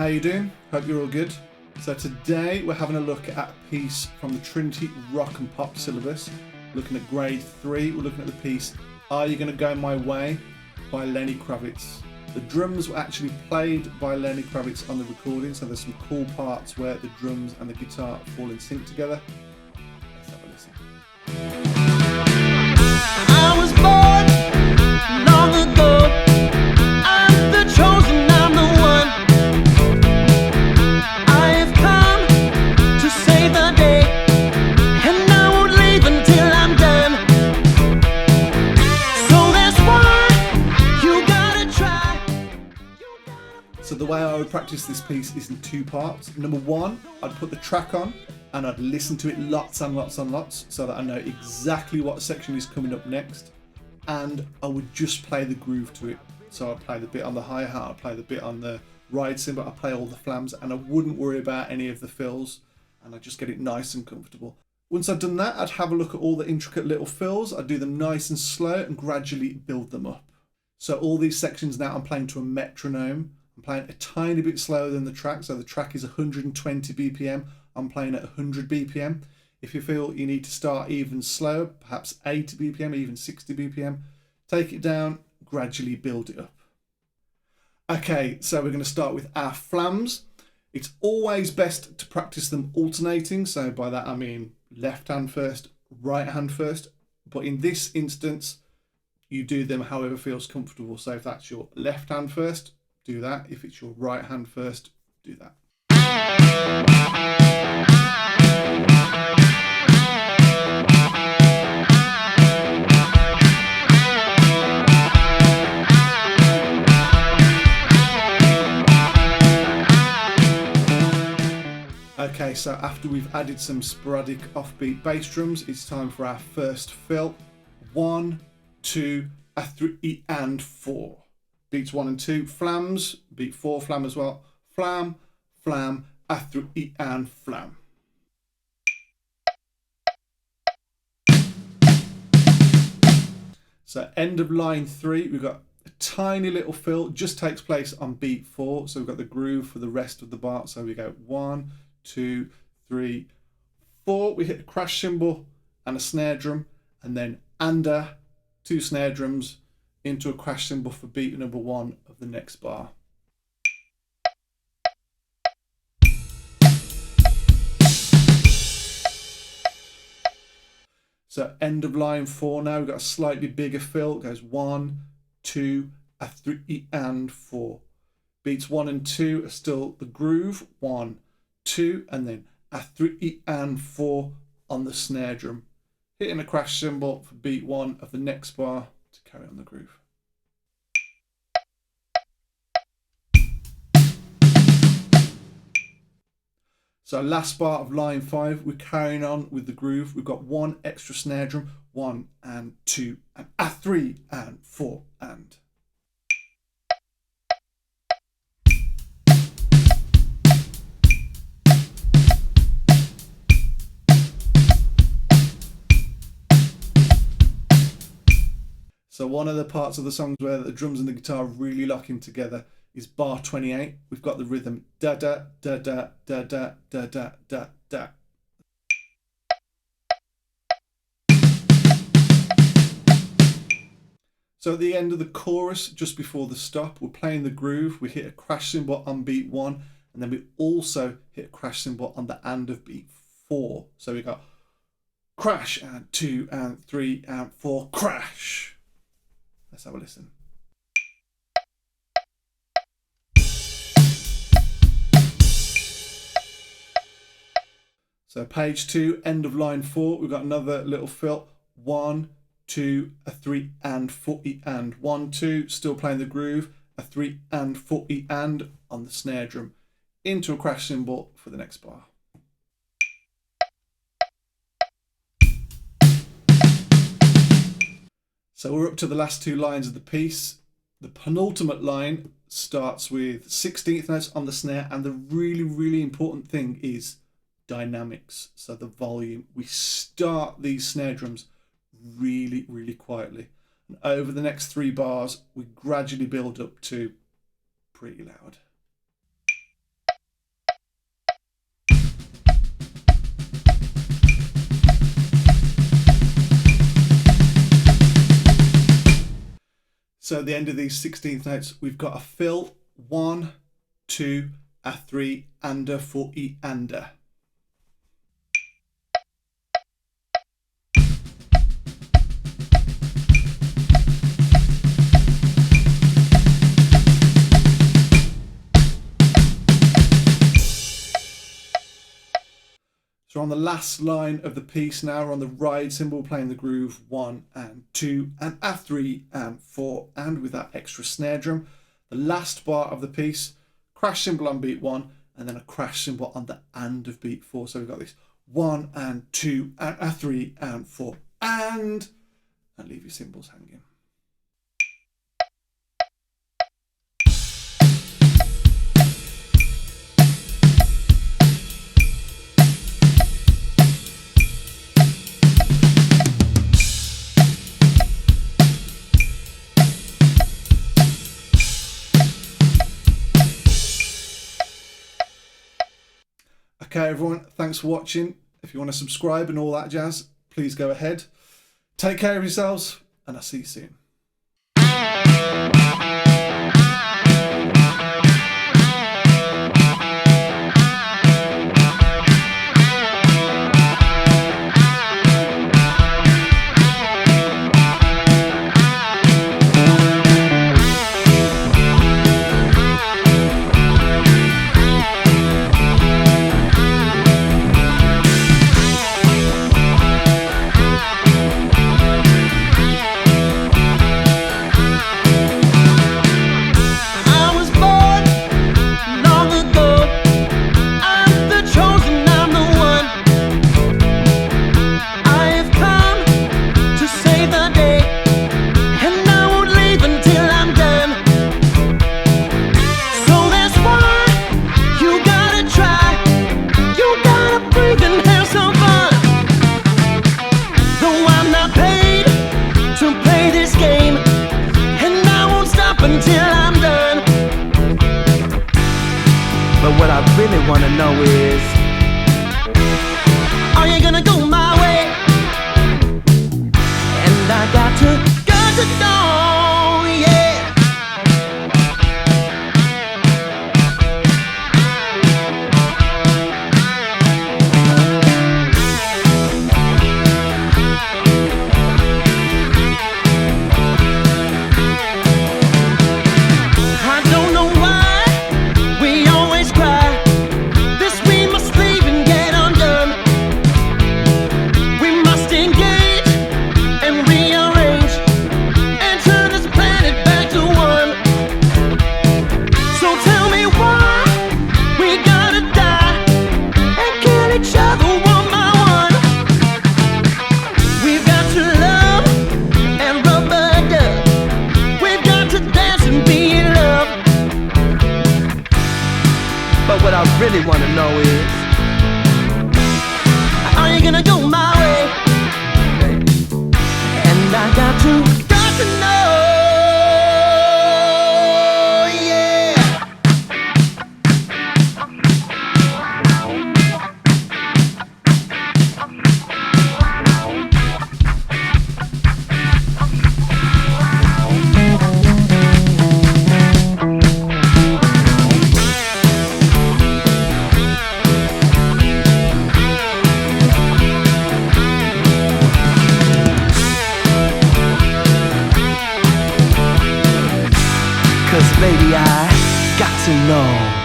How you doing? Hope you're all good. So today we're having a look at a piece from the Trinity Rock and Pop syllabus. Looking at grade 3, we're looking at the piece Are You Gonna Go My Way by Lenny Kravitz. The drums were actually played by Lenny Kravitz on the recording, so there's some cool parts where the drums and the guitar fall in sync together. Let's have a listen. I was born long ago. I'm the chosen, I'm the one. I have come to save the day, and I won't leave until I'm done. So that's why you gotta try. So the way I would practice this piece is in two parts. Number one, I'd put the track on and I'd listen to it lots and lots and lots so that I know exactly what section is coming up next, and I would just play the groove to it. So I'd play the bit on the hi-hat, I'd play the bit on the ride cymbal, I'd play all the flams, and I wouldn't worry about any of the fills, and I'd just get it nice and comfortable. Once I'd done that, I'd have a look at all the intricate little fills. I'd do them nice and slow and gradually build them up. So all these sections now I'm playing to a metronome. I'm playing a tiny bit slower than the track, so the track is 120 BPM. I'm playing at 100 BPM. If you feel you need to start even slower, perhaps 80 BPM, even 60 BPM, take it down, gradually build it up. Okay, so we're going to start with our flams. It's always best to practice them alternating. So by that I mean left hand first, right hand first. But in this instance, you do them however feels comfortable. So if that's your left hand first, do that. If it's your right hand first, do that. Okay, so after we've added some sporadic offbeat bass drums, it's time for our first fill. 1, 2, 3, and 4. Beats 1 and 2, flams, beat 4, flam as well. Flam, flam, 3, and flam. So end of line 3, we've got a tiny little fill, just takes place on beat 4. So we've got the groove for the rest of the bar. So we go 1, 2, 3, 4. We hit a crash cymbal and a snare drum, and then under 2 snare drums into a crash cymbal for beat number 1 of the next bar. So end of line 4 now, we've got a slightly bigger fill. It goes 1, 2, 3, and 4. Beats 1 and 2 are still the groove. 1, 2, and then 3 and 4 on the snare drum. Hitting a crash cymbal for beat 1 of the next bar to carry on the groove. So last bar of line 5, we're carrying on with the groove. We've got 1 extra snare drum, 1 and 2 and 3 and 4 and. So one of the parts of the songs where the drums and the guitar really lock in together is bar 28. We've got the rhythm da da da da da da da da da da. So at the end of the chorus, just before the stop, we're playing the groove. We hit a crash cymbal on beat 1, and then we also hit a crash cymbal on the end of beat 4. So we got crash and 2 and 3 and 4, crash. Let's have a listen. So page 2, end of line 4, we've got another little fill. 1, 2, 3 and 4 and 1, 2, still playing the groove. 3 and 4 and on the snare drum into a crash cymbal for the next bar. So we're up to the last 2 lines of the piece. The penultimate line starts with 16th notes on the snare, and the really, really important thing is dynamics. So the volume. We start these snare drums really, really quietly. And over the next 3 bars, we gradually build up to pretty loud. So at the end of these 16th notes, we've got a fill, 1, 2, a 3, and a 4 E and a. So on the last line of the piece now, we're on the ride cymbal playing the groove 1 and 2 and a 3 and 4, and with that extra snare drum. The last bar of the piece, crash cymbal on beat 1 and then a crash cymbal on the and of beat 4. So we've got this 1 and 2 and a 3 and 4 and leave your cymbals hanging. Okay, everyone, thanks for watching. If you want to subscribe and all that jazz, please go ahead. Take care of yourselves, and I'll see you soon. But what I really wanna know is, are you gonna go my way? And I got to know, yeah. I don't know why we always cry. This we must leave and get undone. We must engage and rearrange and turn this planet back to one. So tell me why we gotta die and kill each other one by one. We've got to love and rub a dub. We've got to dance and be in love. But what I really wanna know is, are you gonna go my way? And I got to know, yeah. Cause baby, I got to know.